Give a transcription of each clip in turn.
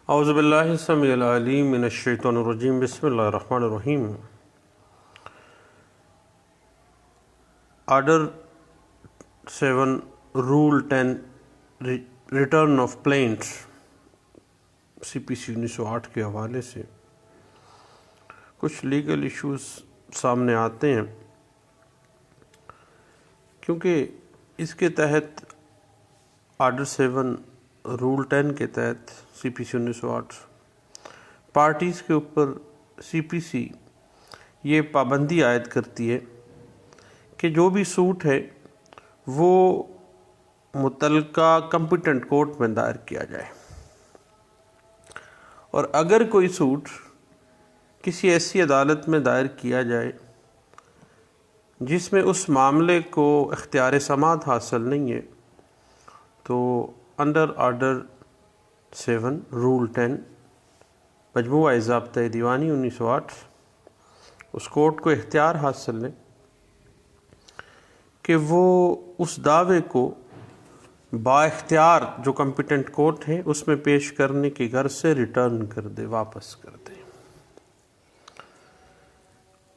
اعوذ باللہ السمیع العلیم من الشیطان الرجیم بسم اللہ الرحمن الرحیم۔ Order 7 rule 10 return of plaints CPC 1908 کے حوالے سے کچھ لیگل ایشوز سامنے آتے ہیں، کیونکہ اس کے تحت آرڈر 7 رول 10 کے تحت CPC 1908 پارٹیز کے اوپر CPC یہ پابندی عائد کرتی ہے کہ جو بھی سوٹ ہے وہ متعلقہ کمپیٹنٹ کورٹ میں دائر کیا جائے، اور اگر کوئی سوٹ کسی ایسی عدالت میں دائر کیا جائے جس میں اس معاملے کو اختیار سماعت حاصل نہیں ہے، تو انڈر آرڈر 7 رول 10 مجموعہ ضابطۂ دیوانی 1908 اس کورٹ کو اختیار حاصل ہے کہ وہ اس دعوے کو با اختیار جو کمپیٹنٹ کورٹ ہے اس میں پیش کرنے کی غرض سے ریٹرن کر دے، واپس کر دے۔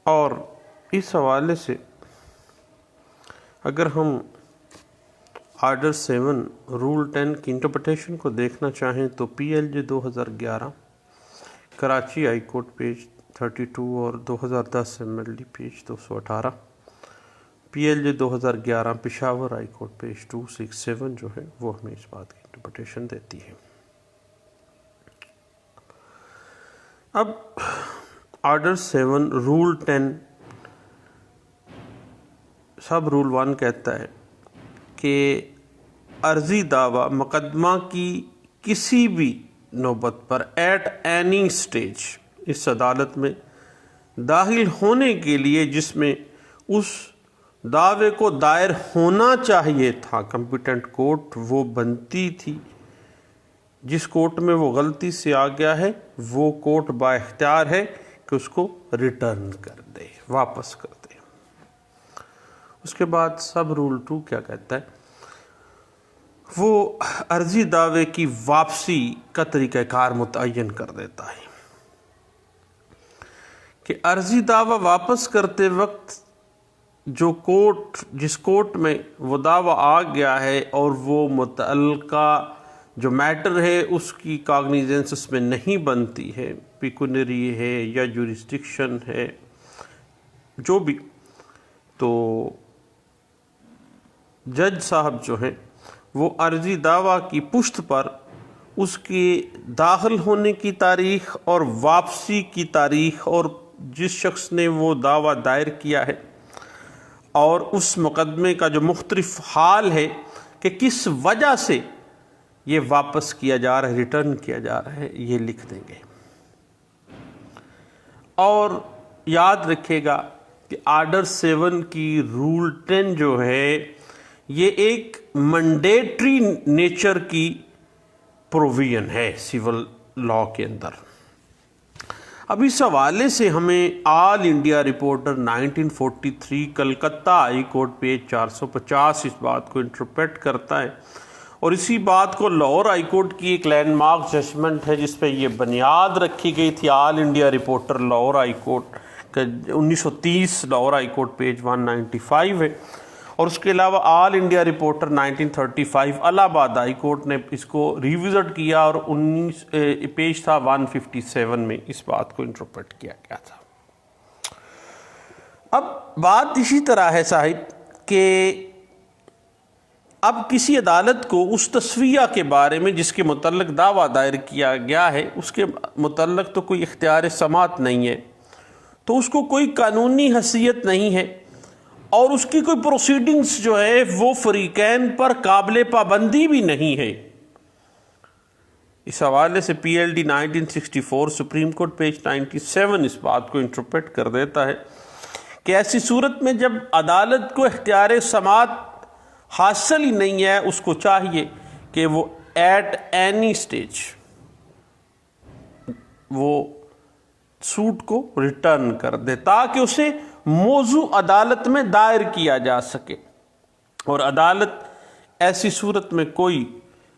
اور اس حوالے سے اگر ہم آرڈر 7 رول 10 کی انٹرپریٹیشن کو دیکھنا چاہیں تو PLJ 2011 Karachi high court page 32 اور 2010 MLD page 218، PLJ 2011 Peshawar high court page 267 جو ہے وہ ہمیں اس بات کی انٹرپریٹیشن دیتی ہے۔ اب آرڈر 7 رول 10 سب رول 1 کہتا ہے کہ عرضی دعویٰ مقدمہ کی کسی بھی نوبت پر ایٹ اینی سٹیج اس عدالت میں داخل ہونے کے لیے جس میں اس دعوے کو دائر ہونا چاہیے تھا، کمپیٹنٹ کورٹ وہ بنتی تھی، جس کورٹ میں وہ غلطی سے آ گیا ہے وہ کورٹ با اختیار ہے کہ اس کو ریٹرن کر دے، واپس کر دے۔ اس کے بعد سب رول 2 کیا کہتا ہے؟ وہ عرضی دعوے کی واپسی کا طریقہ کار متعین کر دیتا ہے کہ عرضی دعویٰ واپس کرتے وقت جو کورٹ جس کورٹ میں وہ دعویٰ آ گیا ہے اور وہ متعلقہ جو میٹر ہے اس کی کاگنیزنس اس میں نہیں بنتی ہے، پیکونری ہے یا جورسڈکشن ہے جو بھی، تو جج صاحب جو ہیں وہ عرضی دعویٰ کی پشت پر اس کی داخل ہونے کی تاریخ اور واپسی کی تاریخ اور جس شخص نے وہ دعویٰ دائر کیا ہے اور اس مقدمے کا جو مختلف حال ہے کہ کس وجہ سے یہ واپس کیا جا رہا ہے، ریٹرن کیا جا رہا ہے، یہ لکھ دیں گے۔ اور یاد رکھے گا کہ آرڈر 7 کی رول 10 جو ہے یہ ایک منڈیٹری نیچر کی پروویژن ہے سول لاء کے اندر۔ اب اس حوالے سے ہمیں all India reporter 1943 Calcutta high court page 450 اس بات کو انٹرپریٹ کرتا ہے، اور اسی بات کو لاہور ہائی کورٹ کی ایک لینڈ مارک ججمنٹ ہے جس پہ یہ بنیاد رکھی گئی تھی۔ All India reporter Lahore high court کا 1930 لاہور ہائی کورٹ پیج 195 ہے، اور اس کے علاوہ آل انڈیا رپورٹر 1935 الہ آباد ہائی کورٹ نے اس کو ریوزٹ کیا اور پیج تھا 157 میں اس بات کو انٹرپریٹ کیا گیا تھا۔ اب بات اسی طرح ہے صاحب کہ اب کسی عدالت کو اس تصفیہ کے بارے میں جس کے متعلق دعویٰ دائر کیا گیا ہے اس کے متعلق تو کوئی اختیار سماعت نہیں ہے، تو اس کو کوئی قانونی حیثیت نہیں ہے، اور اس کی کوئی پروسیڈنگز جو ہے وہ فریقین پر قابل پابندی بھی نہیں ہے۔ اس حوالے سے PLD 1964 سپریم کورٹ پیج 97 اس بات کو انٹرپریٹ کر دیتا ہے کہ ایسی صورت میں جب عدالت کو اختیار سماعت حاصل ہی نہیں ہے، اس کو چاہیے کہ وہ ایٹ اینی سٹیج وہ سوٹ کو ریٹرن کر دے تاکہ اسے موضوع عدالت میں دائر کیا جا سکے، اور عدالت ایسی صورت میں کوئی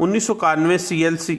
1991 CLC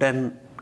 10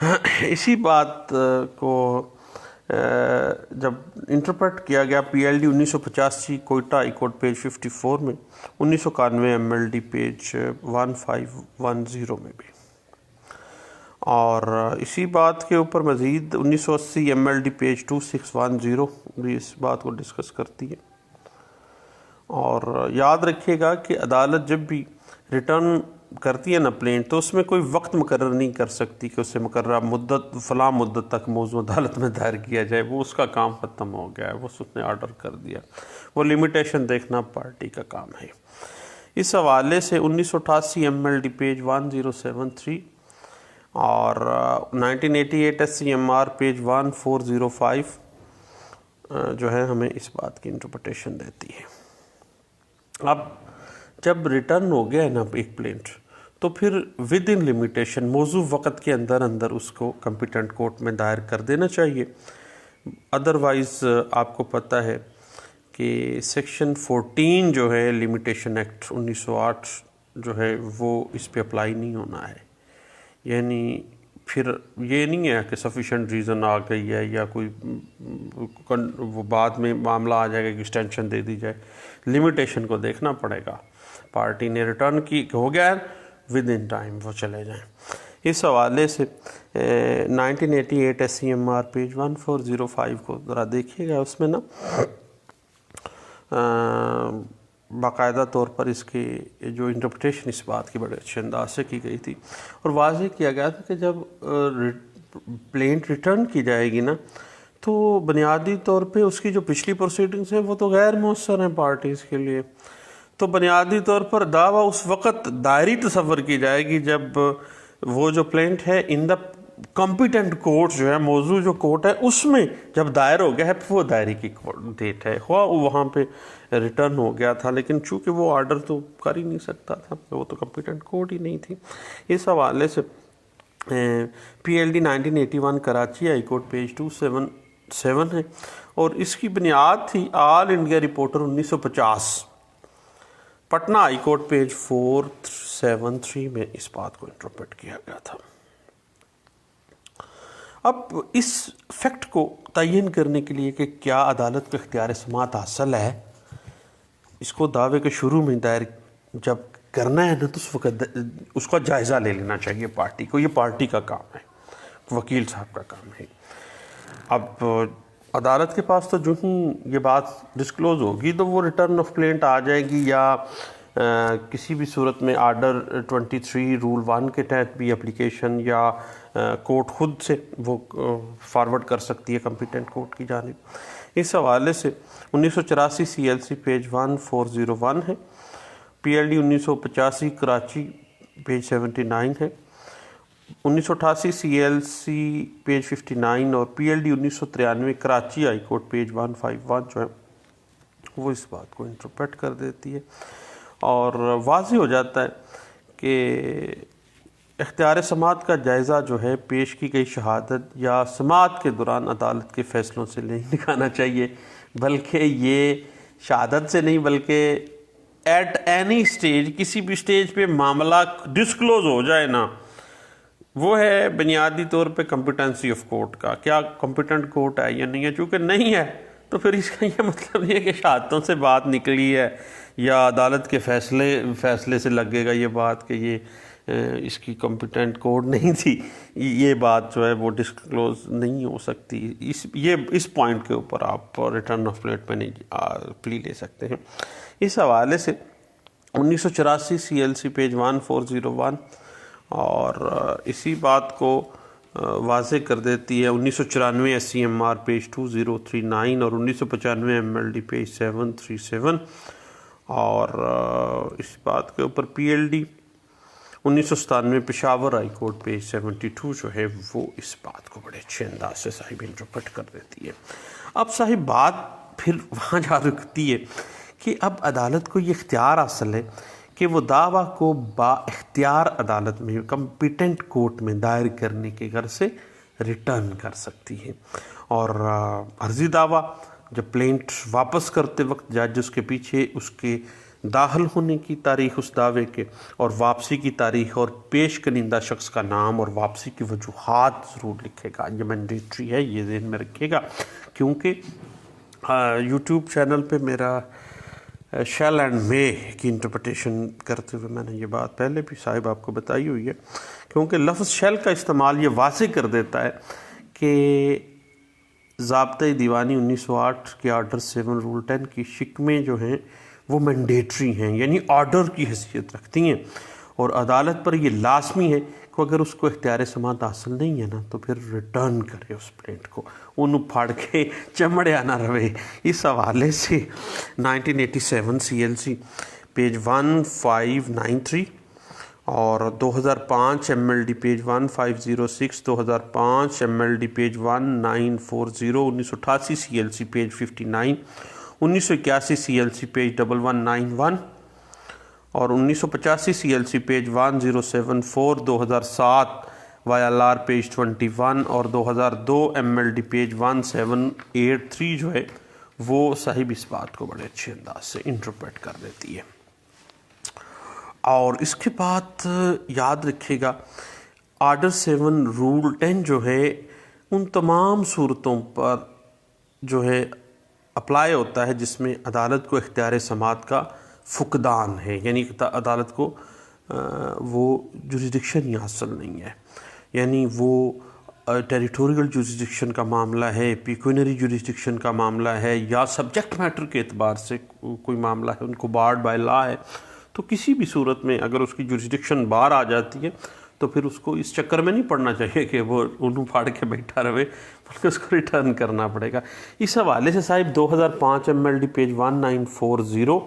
اسی بات کو جب انٹرپریٹ کیا گیا PLD 1985 Quetta high court page 54 میں، 1991 MLD پیج 1510 میں بھی، اور اسی بات کے اوپر مزید 1980 MLD پیج 2610 بھی اس بات کو ڈسکس کرتی ہے۔ اور یاد رکھیے گا کہ عدالت جب بھی ریٹرن کرتی ہے نا پلینٹ، تو اس میں کوئی وقت مقرر نہیں کر سکتی کہ اسے مقررہ مدت فلاں مدت تک موضوع عدالت میں دائر کیا جائے، وہ اس کا کام ختم ہو گیا ہے، وہ اس نے آرڈر کر دیا، وہ لمیٹیشن دیکھنا پارٹی کا کام ہے۔ اس حوالے سے 1988 MLD پیج 1073 اور 1988 SCMR پیج 1405 جو ہے ہمیں اس بات کی انٹرپریٹیشن دیتی ہے۔ اب جب ریٹرن ہو گیا ہے نا ایک پلینٹ، تو پھر ود ان لمیٹیشن موضوع وقت کے اندر اس کو کمپیٹنٹ کورٹ میں دائر کر دینا چاہیے۔ ادروائز آپ کو پتہ ہے کہ سیکشن 14 جو ہے لمیٹیشن ایکٹ 1908 جو ہے وہ اس پہ اپلائی نہیں ہونا ہے، یعنی پھر یہ نہیں ہے کہ سفیشینٹ ریزن آ گئی ہے یا کوئی وہ بعد میں معاملہ آ جائے گا کہ ایکسٹینشن دے دی جائے، لمیٹیشن کو دیکھنا پڑے گا۔ پارٹی نے ریٹرن کی ہو گیا ود ان ٹائم وہ چلے جائیں۔ اس حوالے سے 1988 SCMR پیج 1405 کو ذرا دیکھیے گا، اس میں نا باقاعدہ طور پر اس کی جو انٹرپریٹیشن اس بات کی بڑے اچھے انداز سے کی گئی تھی، اور واضح کیا گیا تھا کہ جب پلینٹ ریٹرن کی جائے گی نا، تو بنیادی طور پہ اس کی جو پچھلی پروسیڈنگز ہیں وہ تو غیر مؤثر ہیں پارٹیز کے لیے، تو بنیادی طور پر دعویٰ اس وقت دائری تصور کی جائے گی جب وہ جو پلینٹ ہے ان دا کمپیٹنٹ کورٹ جو ہے، موضوع جو کورٹ ہے اس میں جب دائر ہو گیا ہے، وہ دائرے کی ڈیٹ ہے، خواہ وہاں پہ ریٹرن ہو گیا تھا، لیکن چونکہ وہ آرڈر تو کر ہی نہیں سکتا تھا، وہ تو کمپیٹنٹ کورٹ ہی نہیں تھی۔ اس حوالے سے PLD 1981 Karachi high court page 277 ہے، اور اس کی بنیاد تھی all India reporter 1950، Patna high court page 473 میں اس بات کو انٹرپریٹ کیا گیا تھا۔ اب اس فیکٹ کو تعین کرنے کے لیے کہ کیا عدالت کو اختیار سماعت حاصل ہے، اس کو دعوے کے شروع میں دائر جب کرنا ہے نا، تو اس وقت اس کا جائزہ لے لینا چاہیے پارٹی کو، یہ پارٹی کا کام ہے، وکیل صاحب کا کام ہے۔ اب عدالت کے پاس تو جو ہی یہ بات ڈسکلوز ہوگی تو وہ ریٹرن آف پلینٹ آ جائے گی، یا کسی بھی صورت میں آرڈر 23 رول 1 کے تحت بھی اپلیکیشن، یا کورٹ خود سے وہ فارورڈ کر سکتی ہے کمپیٹنٹ کورٹ کی جانب۔ اس حوالے سے 1984 CLC پیج 1401 ہے، PLD 1985 کراچی پیج 79 ہے، 1988 CLC پیج 59 اور PLD 1993 Karachi high court page 151 جو ہے وہ اس بات کو انٹرپریٹ کر دیتی ہے، اور واضح ہو جاتا ہے کہ اختیار سماعت کا جائزہ جو ہے پیش کی گئی شہادت یا سماعت کے دوران عدالت کے فیصلوں سے نہیں نکالنا چاہیے، بلکہ یہ شہادت سے نہیں بلکہ ایٹ اینی سٹیج، کسی بھی سٹیج پہ معاملہ ڈسکلوز ہو جائے نا، وہ ہے بنیادی طور پہ کمپیٹنسی آف کورٹ کا، کیا کمپیٹنٹ کورٹ ہے یا نہیں ہے۔ چونکہ نہیں ہے تو پھر اس کا یہ مطلب نہیں ہے کہ شہادتوں سے بات نکلی ہے یا عدالت کے فیصلے سے لگے گا یہ بات کہ یہ اس کی کمپیٹنٹ کورٹ نہیں تھی، یہ بات جو ہے وہ ڈسکلوز نہیں ہو سکتی۔ اس پوائنٹ کے اوپر آپ ریٹرن آف پلیٹ میں نہیں پلی لے سکتے ہیں۔ اس حوالے سے 1984 CLC پیج 1401 اور اسی بات کو واضح کر دیتی ہے 1994 SCMR پیج 2039 اور 1995 MLD پیج 737، اور اس بات کے اوپر PLD 1997 Peshawar high court page 72 جو ہے وہ اس بات کو بڑے اچھے انداز سے صاحب انٹرپریٹ کر دیتی ہے۔ اب صاحب بات پھر وہاں جا رکتی ہے کہ اب عدالت کو یہ اختیار حاصل ہے کہ وہ دعویٰ کو با اختیار عدالت میں کمپیٹنٹ کورٹ میں دائر کرنے کے غرض سے ریٹرن کر سکتی ہے، اور عرضی دعویٰ جب پلینٹ واپس کرتے وقت جج اس کے پیچھے اس کے داخل ہونے کی تاریخ اس دعوے کے اور واپسی کی تاریخ اور پیش کنندہ شخص کا نام اور واپسی کی وجوہات ضرور لکھے گا. یہ مینڈیٹری ہے، یہ ذہن میں رکھے گا، کیونکہ یوٹیوب چینل پہ میرا شیل اینڈ مے کی انٹرپریٹیشن کرتے ہوئے میں نے یہ بات پہلے بھی صاحب آپ کو بتائی ہوئی ہے، کیونکہ لفظ شیل کا استعمال یہ واضح کر دیتا ہے کہ ضابطۂ دیوانی 1908 کے آرڈر 7 رول 10 کی شکمیں جو ہیں وہ مینڈیٹری ہیں، یعنی آرڈر کی حیثیت رکھتی ہیں، اور عدالت پر یہ لازمی ہے کہ اگر اس کو اختیار سماعت حاصل نہیں ہے نا تو پھر ریٹرن کرے اس پلینٹ کو، انہوں پھاڑ کے چمڑیا نہ روے. اس حوالے سے 1987 CLC پیج 1593 اور 2005 MLD page 1506، 2005 MLD page 1940، 1988 CLC page 59، 1981 CLC page 1191 اور 1985 CLC پیج 1074، 2007 YLR پیج 21 اور 2002 MLD پیج 1783 جو ہے وہ صاحب اس بات کو بڑے اچھے انداز سے انٹرپریٹ کر دیتی ہے. اور اس کے بعد یاد رکھے گا آرڈر 7 رول 10 جو ہے ان تمام صورتوں پر جو ہے اپلائی ہوتا ہے جس میں عدالت کو اختیار سماعت کا فقدان ہے، یعنی عدالت کو وہ جوریسڈکشن ہی حاصل نہیں ہے، یعنی وہ ٹیریٹوریل جوریسڈکشن کا معاملہ ہے، پیکونری جوریسڈکشن کا معاملہ ہے، یا سبجیکٹ میٹر کے اعتبار سے کوئی معاملہ ہے، ان کو بارڈ بائی لا ہے، تو کسی بھی صورت میں اگر اس کی جوریسڈکشن باہر آ جاتی ہے تو پھر اس کو اس چکر میں نہیں پڑنا چاہیے کہ وہ انہوں پھاڑ کے بیٹھا رہے، بلکہ اس کو ریٹرن کرنا پڑے گا. اس حوالے سے صاحب 2005 MLD page 1940،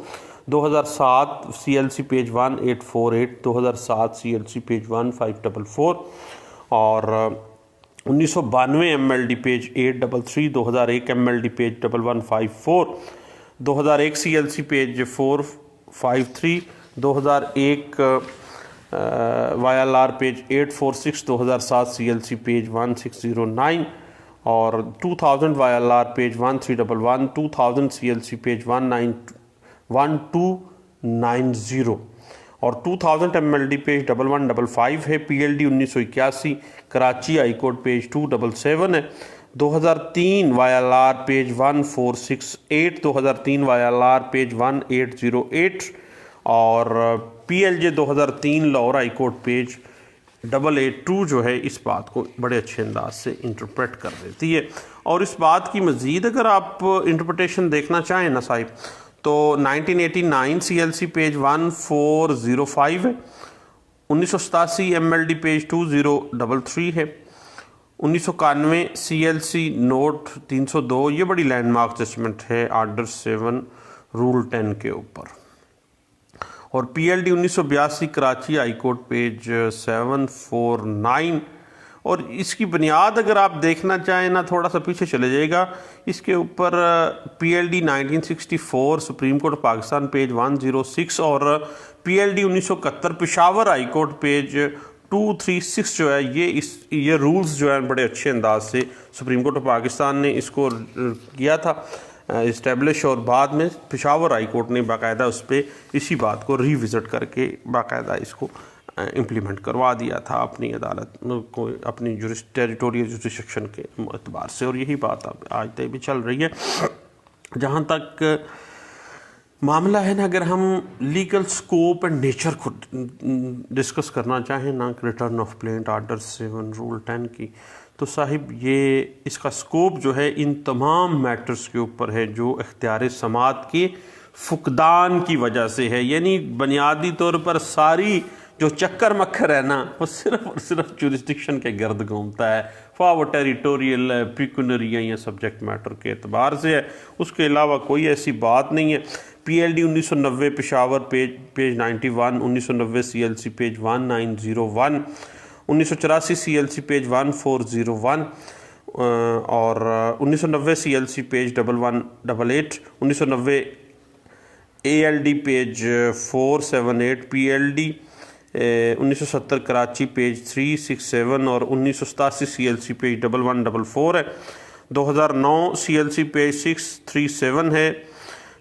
2007 CLC page 1848، 2007 CLC page 1544 اور 1992 MLD page 833، 2001 MLD page 1154، 2001 CLC page 453، 2001 YLR page 846، 2007 CLC page 1609 اور 2000 YLR پیج 1311، 2000 CLC پیج 1290 اور 2000 MLD پیج 1155 ہے. PLD 1981 Karachi high court page 277 ہے. 2003 YLR پیج 1468، 2003 YLR پیج 1808 اور PLJ 2003 Lahore high court page 882 جو ہے اس بات کو بڑے اچھے انداز سے انٹرپریٹ کر دیتی ہے. اور اس بات کی مزید اگر آپ انٹرپریٹیشن دیکھنا چاہیں نا صاحب تو 1989 CLC پیج 1405 ہے، 1987 MLD پیج 2033 ہے، 1991 CLC نوٹ 302، یہ بڑی لینڈ مارک ججمنٹ ہے آرڈر 7 رول 10 کے اوپر. اور PLD 1982 Karachi high court page 749. اور اس کی بنیاد اگر آپ دیکھنا چاہیں نا تھوڑا سا پیچھے چلے جائے گا، اس کے اوپر PLD 1964 supreme court Pakistan page 106 اور PLD 1971 Peshawar high court page 236 جو ہے یہ رولز جو ہیں بڑے اچھے انداز سے سپریم کورٹ پاکستان نے اس کو کیا تھا اسٹیبلش، اور بعد میں پشاور ہائی کورٹ نے باقاعدہ اس پہ اسی بات کو ری وزٹ کر کے باقاعدہ اس کو امپلیمنٹ کروا دیا تھا اپنی عدالت کو، اپنی ٹیریٹوریل جوریسڈکشن کے اعتبار سے. اور یہی بات اب آج تک بھی چل رہی ہے. جہاں تک معاملہ ہے نا، اگر ہم لیگل سکوپ اینڈ نیچر کو ڈسکس کرنا چاہیں نا return of plaint order 7 rule 10 کی، تو صاحب یہ اس کا سکوپ جو ہے ان تمام میٹرز کے اوپر ہے جو اختیار سماعت کے فقدان کی وجہ سے ہے. یعنی بنیادی طور پر ساری جو چکر مکر ہے نا وہ صرف اور صرف جوریسڈکشن کے گرد گھومتا ہے، خواہ وہ ٹیریٹوریل ہے، پیکونری ہے یا سبجیکٹ میٹر کے اعتبار سے ہے، اس کے علاوہ کوئی ایسی بات نہیں ہے. PLD 1990 Peshawar page 91، 1990 CLC page 1901، 1984 CLC page 1401 اور 1990 CLC page 1188، 1990 ALD page 478، PLD 1970 Karachi page 367 اور 1987 CLC پیج 1144 ہے. 2009 CLC پیج 637 ہے.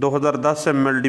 2010 MLD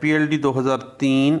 PLD 2003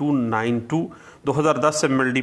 292, 2010 MLD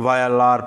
YLR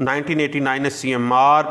1989 SCMR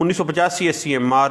1985 SCMR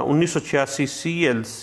1986 CLC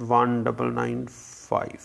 1995।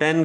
10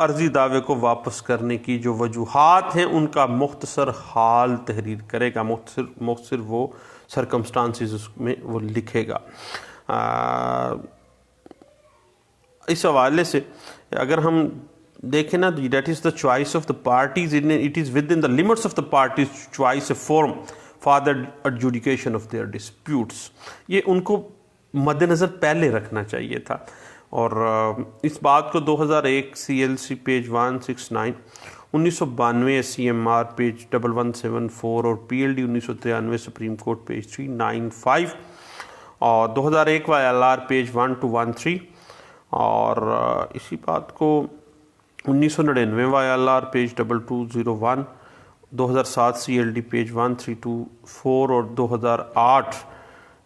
عرضی دعوے کو واپس کرنے کی جو وجوہات ہیں ان کا مختصر حال تحریر کرے گا، مختصر وہ سرکمسٹانسز اس میں وہ لکھے گا۔ اس حوالے سے اگر ہم دیکھیں نا، that is the choice of the parties, it is within the limits of the parties choice a forum for the adjudication of their disputes, یہ ان کو مد نظر پہلے رکھنا چاہیے تھا۔ اور اس بات کو 2001 CLC پیج 169، 1992 SCMR پیج 1174 اور PLD 1993 سپریم کورٹ پیج 395 اور 2001 YLR پیج 1213 اور اسی بات کو 1999 YLR پیج 2201، 2007 CLD پیج 1324 اور 2008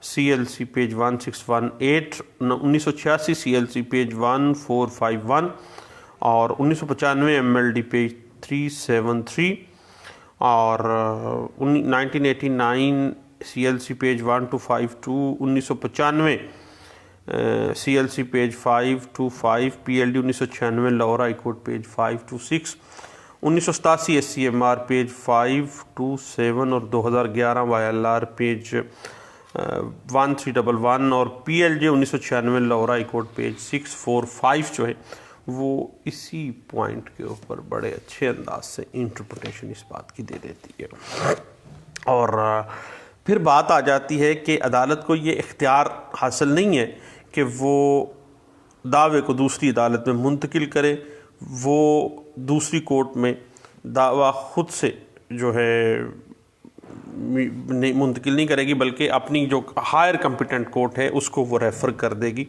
CLC پیج 1618، 1986 CLC پیج 1451 اور 1995 MLD پیج 373 اور 1989 CLC page 1252، 1995 CLC page 525، PLD 1996 Lahore high court page 526، 1987 SCMR page 527 اور 2011 YLR پیج 1311 اور PLJ 1996 Lahore high court page 645 جو ہے وہ اسی پوائنٹ کے اوپر بڑے اچھے انداز سے انٹرپریٹیشن اس بات کی دے دیتی ہے۔ اور پھر بات آ جاتی ہے کہ عدالت کو یہ اختیار حاصل نہیں ہے کہ وہ دعوے کو دوسری عدالت میں منتقل کرے، وہ دوسری کورٹ میں دعویٰ خود سے جو ہے منتقل نہیں کرے گی، بلکہ اپنی جو ہائر کمپیٹنٹ کورٹ ہے اس کو وہ ریفر کر دے گی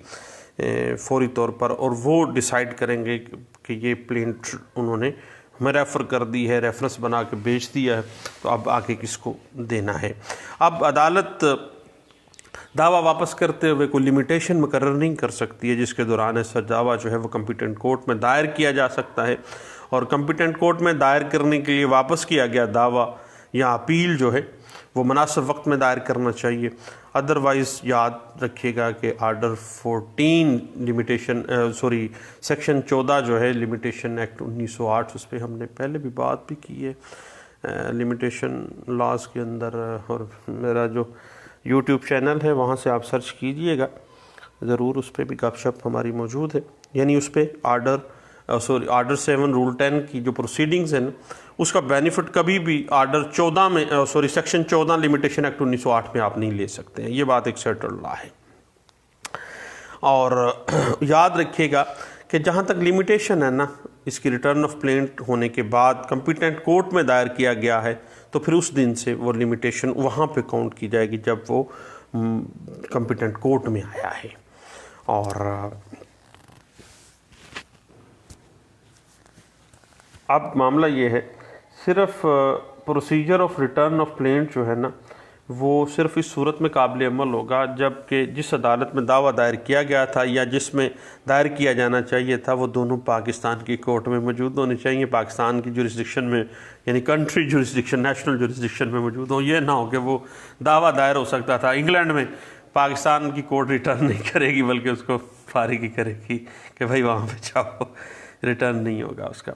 فوری طور پر، اور وہ ڈیسائیڈ کریں گے کہ یہ پلینٹ انہوں نے ہمیں ریفر کر دی ہے، ریفرنس بنا کے بیچ دیا ہے، تو اب آگے کس کو دینا ہے۔ اب عدالت دعویٰ واپس کرتے ہوئے کوئی لمیٹیشن مقرر نہیں کر سکتی ہے جس کے دوران ایسا دعویٰ جو ہے وہ کمپیٹنٹ کورٹ میں دائر کیا جا سکتا ہے، اور کمپیٹنٹ کورٹ میں دائر کرنے کے لیے واپس کیا گیا دعویٰ یا اپیل جو ہے وہ مناسب وقت میں دائر کرنا چاہیے۔ ادروائز یاد رکھیے گا کہ آرڈر 14 لمیٹیشن سیکشن 14 جو ہے لمیٹیشن ایکٹ 1908، اس پہ ہم نے پہلے بھی بات بھی کی ہے لمیٹیشن لاز کے اندر، اور میرا جو یوٹیوب چینل ہے وہاں سے آپ سرچ کیجئے گا ضرور، اس پہ بھی گپ شپ ہماری موجود ہے، یعنی اس پہ آرڈر 7 رول 10 کی جو پروسیڈنگز ہیں اس کا بینیفٹ کبھی بھی آرڈر 14 میں سیکشن 14 لمیٹیشن ایکٹ 1908 میں آپ نہیں لے سکتے ہیں، یہ بات ایک سیٹلڈ لا ہے۔ اور یاد رکھیے گا کہ جہاں تک لمیٹیشن ہے نا، اس کی ریٹرن آف پلینٹ ہونے کے بعد کمپیٹنٹ کورٹ میں دائر کیا گیا ہے تو پھر اس دن سے وہ لمیٹیشن وہاں پہ کاؤنٹ کی جائے گی جب وہ کمپیٹنٹ کورٹ میں آیا ہے۔ اور اب معاملہ یہ ہے، صرف procedure of return of plaint جو ہے نا وہ صرف اس صورت میں قابل عمل ہوگا جب کہ جس عدالت میں دعویٰ دائر کیا گیا تھا یا جس میں دائر کیا جانا چاہیے تھا وہ دونوں پاکستان کی کورٹ میں موجود ہونے چاہیے، پاکستان کی جورسڈکشن میں، یعنی کنٹری جورسڈکشن، نیشنل جورسڈکشن میں موجود ہوں۔ یہ نہ ہو کہ وہ دعویٰ دائر ہو سکتا تھا انگلینڈ میں، پاکستان کی کورٹ ریٹرن نہیں کرے گی بلکہ اس کو فارغ ہی کرے گی کہ بھائی وہاں پہ جاؤ، ریٹرن نہیں ہوگا اس کا۔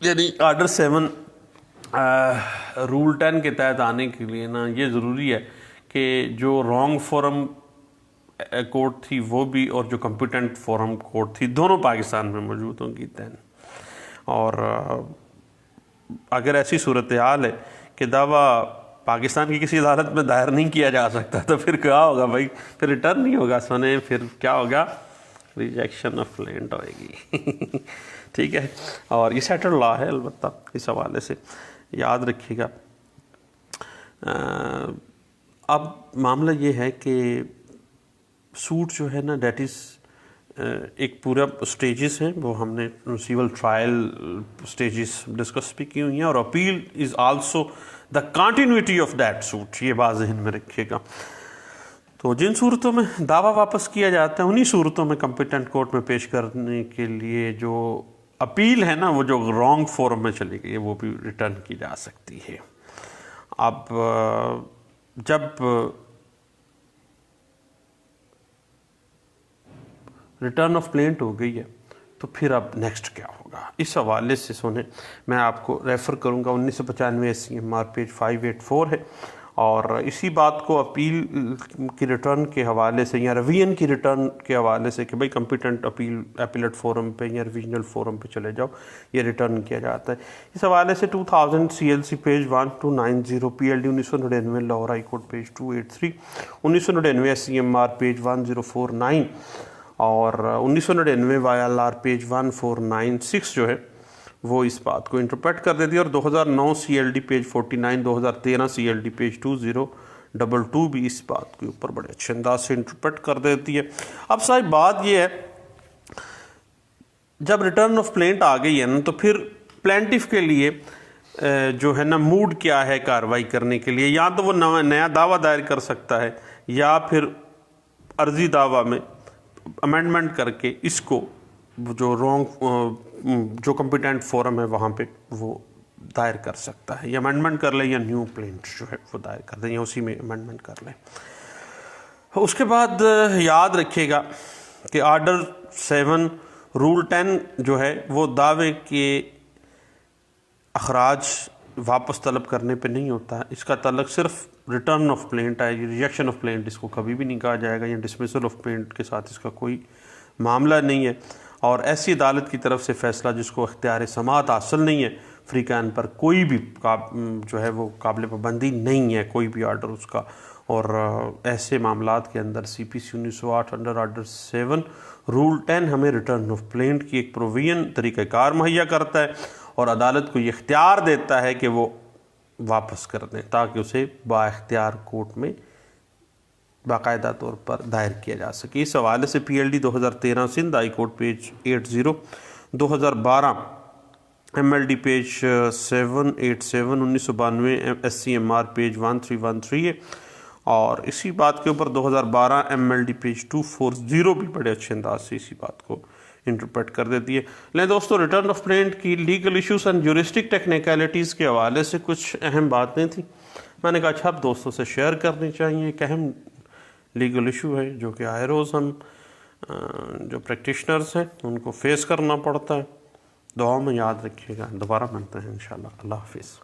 یعنی آرڈر 7 رول 10 کے تحت آنے کے لیے نا یہ ضروری ہے کہ جو رانگ فورم کورٹ تھی وہ بھی، اور جو کمپیٹنٹ فورم کورٹ تھی، دونوں پاکستان میں موجود ہوں گی دین۔ اور اگر ایسی صورتحال ہے کہ دعویٰ پاکستان کی کسی عدالت میں دائر نہیں کیا جا سکتا تو پھر کیا ہوگا بھائی؟ پھر ریٹرن نہیں ہوگا، سنیں پھر کیا ہوگا؟ ریجیکشن آف پلینٹ ہوئے گی۔ ٹھیک ہے، اور یہ سیٹلڈ لا ہے البتہ، اس حوالے سے یاد رکھیے گا۔ اب معاملہ یہ ہے کہ سوٹ جو ہے نا دیٹ از ایک پورا سٹیجز ہیں، وہ ہم نے سیول ٹرائل سٹیجز ڈسکس بھی کی ہوئی ہیں، اور appeal is also the continuity of that suit, یہ بات ذہن میں رکھیے گا۔ تو جن صورتوں میں دعویٰ واپس کیا جاتا ہے انہی صورتوں میں کمپیٹنٹ کورٹ میں پیش کرنے کے لیے جو اپیل ہے نا وہ جو رانگ فورم میں چلی گئی ہے وہ بھی ریٹرن کی جا سکتی ہے۔ اب جب ریٹرن آف پلینٹ ہو گئی ہے تو تو پھر اب نیکسٹ کیا ہوگا؟ اس حوالے سے سنیں، میں آپ کو ریفر کروں گا 1995 SCMR پیج 584 ہے، اور اسی بات کو اپیل کی ریٹرن کے حوالے سے یا ریویژن کی ریٹرن کے حوالے سے کہ بھائی کمپیٹنٹ اپیلٹ فورم پہ یا ریویژنل فورم پہ چلے جاؤ، یہ ریٹرن کیا جاتا ہے۔ اس حوالے سے 2000 CLC page 1290، PLD 1999 Lahore high court page 283، 1999 SCMR page 1049 اور 1999 YLR پیج 1496 جو ہے وہ اس بات کو انٹرپریٹ کر دیتی ہے، اور 2009 CLD پیج 49، 2013 CLD پیج 2022 بھی اس بات کے اوپر بڑے اچھے انداز سے انٹرپریٹ کر دیتی ہے۔ اب صاحب بات یہ ہے، جب ریٹرن آف پلینٹ آ گئی ہے نا، تو پھر پلینٹف کے لیے جو ہے نا موڈ کیا ہے کارروائی کرنے کے لیے؟ یا تو وہ نیا دعویٰ دائر کر سکتا ہے، یا پھر عرضی دعویٰ میں امینڈمنٹ کر کے اس کو جو کمپیٹنٹ فورم ہے وہاں پہ وہ دائر کر سکتا ہے، یا امینڈمنٹ کر لیں یا نیو پلینٹ جو ہے وہ دائر کر دیں یا اسی میں امینڈمنٹ کر لیں۔ اس کے بعد یاد رکھیے گا کہ آرڈر 7 رول 10 جو ہے وہ دعوے کے اخراج واپس طلب کرنے پہ نہیں ہوتا ہے، اس کا تعلق صرف ریٹرن آف پلینٹ ہے، ریجیکشن آف پلینٹ اس کو کبھی بھی نہیں کہا جائے گا، یا ڈسمسل آف پلینٹ کے ساتھ اس کا کوئی معاملہ نہیں ہے۔ اور ایسی عدالت کی طرف سے فیصلہ جس کو اختیار سماعت حاصل نہیں ہے، فریقین پر کوئی بھی جو ہے وہ قابل پابندی نہیں ہے، کوئی بھی آرڈر اس کا۔ اور ایسے معاملات کے اندر CPC 1908 انڈر آرڈر 7 رول 10 ہمیں ریٹرن آف پلینٹ کی ایک پروویژن طریقہ کار مہیا کرتا ہے، اور عدالت کو یہ اختیار دیتا ہے کہ وہ واپس کر دیں تاکہ اسے با اختیار کورٹ میں باقاعدہ طور پر دائر کیا جا سکے۔ اس حوالے سے PLD 2013 Sindh high court page 80، 2012 MLD page 787، 1992 SCMR page 1313 ہے، اور اسی بات کے اوپر 2012 MLD پیج 240 بھی بڑے اچھے انداز سے اسی بات کو انٹرپریٹ کر دیتی ہے۔ لیں دوستو، ریٹرن آف پلینٹ کی لیگل ایشوز اینڈ جورسٹک ٹیکنیکلٹیز کے حوالے سے کچھ اہم باتیں تھیں، میں نے کہا اچھا اب دوستوں سے شیئر کرنی چاہیے۔ ایک اہم لیگل ایشو ہے جو کہ آئے روز ہم جو پریکٹیشنرز ہیں ان کو فیس کرنا پڑتا ہے۔ دعاؤں میں یاد رکھیے گا، دوبارہ ملتے ہیں انشاءاللہ۔ اللہ حافظ۔